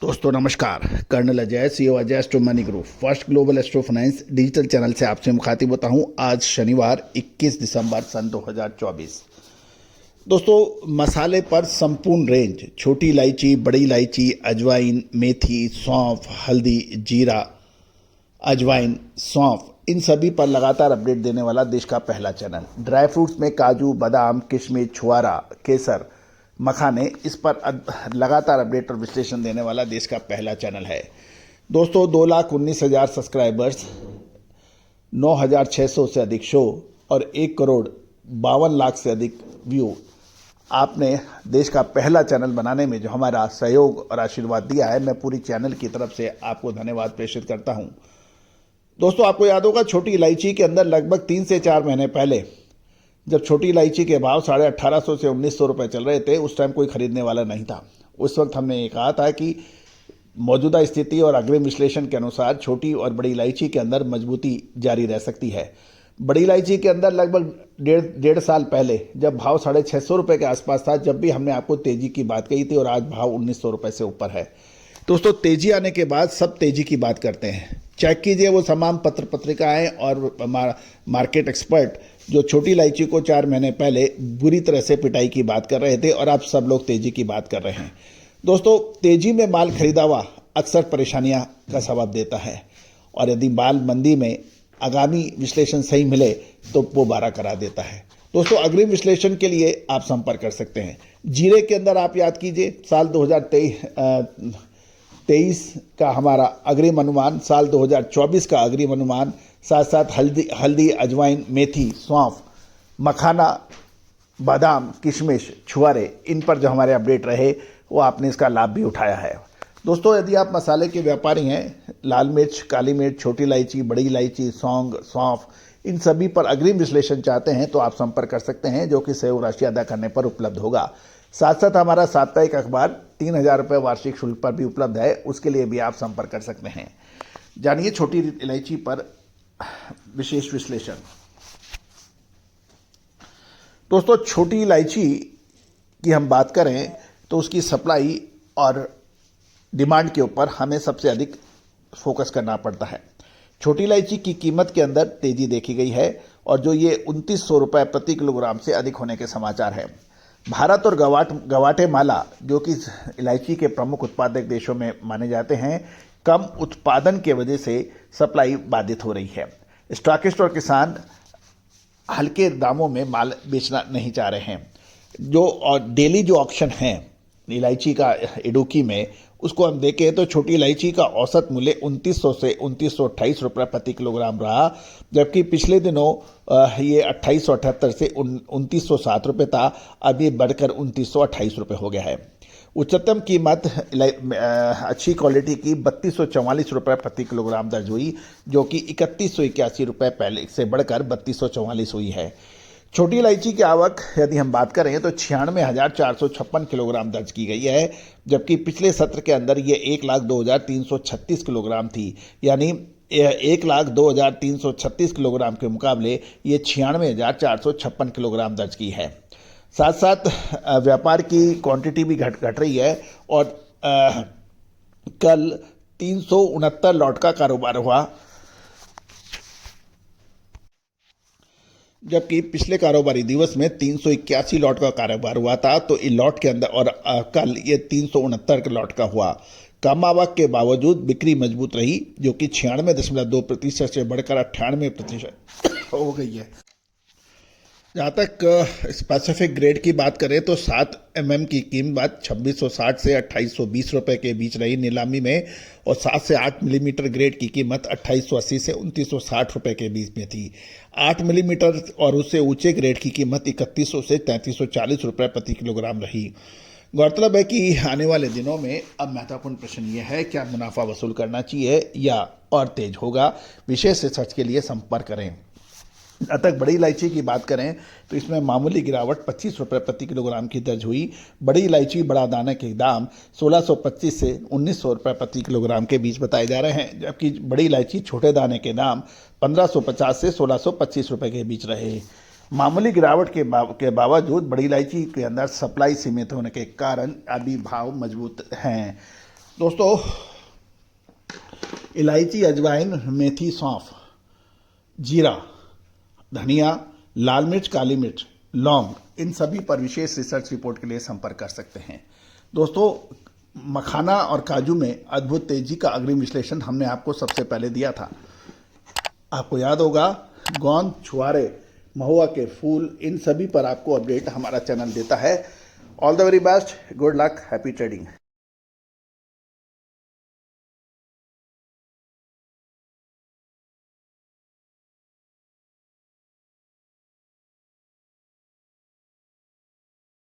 दोस्तों नमस्कार। Colonel Ajay, CEO Ajay astro money group first global astro finance digital channel से आपसे मुखातिब होता हूं। आज शनिवार 21 दिसंबर सन 2024। दोस्तों, मसाले पर संपूर्ण रेंज, छोटी इलायची, बड़ी इलायची, अजवाइन, मेथी, सौंफ, हल्दी, जीरा, अजवाइन, सौंफ, इन सभी पर लगातार अपडेट देने वाला देश का पहला चैनल। ड्राई फ्रूट्स में काजू, बादाम, किशमिश, छुआरा, केसर, मखाने, इस पर लगातार अपडेट और विश्लेषण देने वाला देश का पहला चैनल है। दोस्तों, 2,19,000 सब्सक्राइबर्स, 9,600 से अधिक शो और 1,52,00,000 से अधिक व्यू, आपने देश का पहला चैनल बनाने में जो हमारा सहयोग और आशीर्वाद दिया है, मैं पूरी चैनल की तरफ से आपको धन्यवाद प्रेषित करता हूं। दोस्तों, आपको याद होगा, छोटी इलायची के अंदर लगभग 3 से 4 महीने पहले जब छोटी इलायची के भाव 1850 से 1900 रुपये चल रहे थे, उस टाइम कोई खरीदने वाला नहीं था। उस वक्त हमने ये कहा था कि मौजूदा स्थिति और अग्रिम विश्लेषण के अनुसार छोटी और बड़ी इलायची के अंदर मजबूती जारी रह सकती है। बड़ी इलायची के अंदर लगभग डेढ़ साल पहले जब भाव 650 रुपये के आसपास था, जब भी हमने आपको तेजी की बात कही थी, और आज भाव 1900 रुपये से ऊपर है। दोस्तों, तेजी आने के बाद सब तेजी की बात करते हैं। चेक कीजिए वो तमाम पत्र पत्रिकाएं और मार्केट एक्सपर्ट जो छोटी इलायची को 4 महीने पहले बुरी तरह से पिटाई की बात कर रहे थे, और अब सब लोग तेजी की बात कर रहे हैं। दोस्तों, तेजी में माल खरीदा हुआ अक्सर परेशानियां का सबब देता है, और यदि माल मंदी में आगामी विश्लेषण सही मिले तो वो बारह करा देता है। दोस्तों, अग्रिम विश्लेषण के लिए आप संपर्क कर सकते हैं। जीरे के अंदर आप याद कीजिए, साल 2023 का हमारा अग्रिम अनुमान, साल 2024 का अग्रिम अनुमान, साथ साथ हल्दी, अजवाइन, मेथी, सौंफ, मखाना, बादाम, किशमिश, छुआरे, इन पर जो हमारे अपडेट रहे वो आपने इसका लाभ भी उठाया है। दोस्तों, यदि आप मसाले के व्यापारी हैं, लाल मिर्च, काली मिर्च, छोटी इलायची, बड़ी इलायची, सौंग, सौंफ, इन सभी पर अग्रिम विश्लेषण चाहते हैं तो आप संपर्क कर सकते हैं, जो कि सहयोग राशि अदा करने पर उपलब्ध होगा। साथ साथ हमारा साप्ताहिक अखबार 3,000 रुपये वार्षिक शुल्क पर भी उपलब्ध है, उसके लिए भी आप संपर्क कर सकते हैं। जानिए छोटी इलायची पर विशेष विश्लेषण। दोस्तों, छोटी इलायची की हम बात करें तो उसकी सप्लाई और डिमांड के ऊपर हमें सबसे अधिक फोकस करना पड़ता है। छोटी इलायची की कीमत के अंदर तेजी देखी गई है, और जो ये 2900 रुपये प्रति किलोग्राम से अधिक होने के समाचार हैं। भारत और गवाटेमाला, जो कि इलायची के प्रमुख उत्पादक देशों में माने जाते हैं, कम उत्पादन के वजह से सप्लाई बाधित हो रही है। स्टॉकिस्ट और किसान हल्के दामों में माल बेचना नहीं चाह रहे हैं। जो और डेली जो ऑक्शन है इलायची का इडुक्की में, उसको हम देखें तो छोटी इलायची का औसत मूल्य 2900 से 2928 रुपये प्रति किलोग्राम रहा, जबकि पिछले दिनों ये 2878 से 2907 रुपये था। अब ये बढ़कर 2928 रुपये हो गया है। उच्चतम कीमत अच्छी क्वालिटी की 3244 रुपये प्रति किलोग्राम दर्ज हुई, जो कि 3181 रुपये पहले से बढ़कर 3244 हुई है। छोटी इलायची की आवक यदि हम बात करें तो 96,456 किलोग्राम दर्ज की गई है, जबकि पिछले सत्र के अंदर ये 1,02,336 किलोग्राम थी। यानी 1,02,336 किलोग्राम के मुकाबले ये 96,456 किलोग्राम दर्ज की है। साथ साथ व्यापार की क्वांटिटी भी घट रही है, और कल 369 लॉट का कारोबार हुआ, जबकि पिछले कारोबारी दिवस में 381 लॉट का कारोबार हुआ था। तो इस लॉट के अंदर और कल ये 369 लॉट का हुआ। कम आवक के बावजूद बिक्री मजबूत रही, जो कि 96.2% से बढ़कर 98% हो गई है। जहाँ तक स्पेसिफिक ग्रेड की बात करें तो 7 mm की कीमत 2660 से 2820 रुपये के बीच रही नीलामी में, और 7 से 8 मिलीमीटर ग्रेड की कीमत 2880 से 2960 रुपये के बीच में थी। 8 मिलीमीटर और उससे ऊंचे ग्रेड की कीमत 3100 से 3340 रुपये प्रति किलोग्राम रही। गौरतलब है कि आने वाले दिनों में अब महत्वपूर्ण प्रश्न यह है, क्या मुनाफा वसूल करना चाहिए या और तेज होगा। विशेष रिसर्च के लिए संपर्क करें। जहाँ तक बड़ी इलायची की बात करें तो इसमें मामूली गिरावट 25 रुपये प्रति किलोग्राम की दर्ज हुई। बड़ी इलायची बड़ा दाने के दाम 1625 से 1900 रुपये प्रति किलोग्राम के बीच बताए जा रहे हैं, जबकि बड़ी इलायची छोटे दाने के दाम 1550 से 1625 रुपये के बीच रहे। मामूली गिरावट के बावजूद बड़ी इलायची के अंदर सप्लाई सीमित होने के कारण अभी भाव मजबूत हैं। दोस्तों, इलायची, अजवाइन, मेथी, सौंफ, जीरा, धनिया, लाल मिर्च, काली मिर्च, लौंग, इन सभी पर विशेष रिसर्च रिपोर्ट के लिए संपर्क कर सकते हैं। दोस्तों, मखाना और काजू में अद्भुत तेजी का अग्रिम विश्लेषण हमने आपको सबसे पहले दिया था। आपको याद होगा, गोंद, छुआरे, महुआ के फूल, इन सभी पर आपको अपडेट हमारा चैनल देता है। All the very best, good luck, happy trading.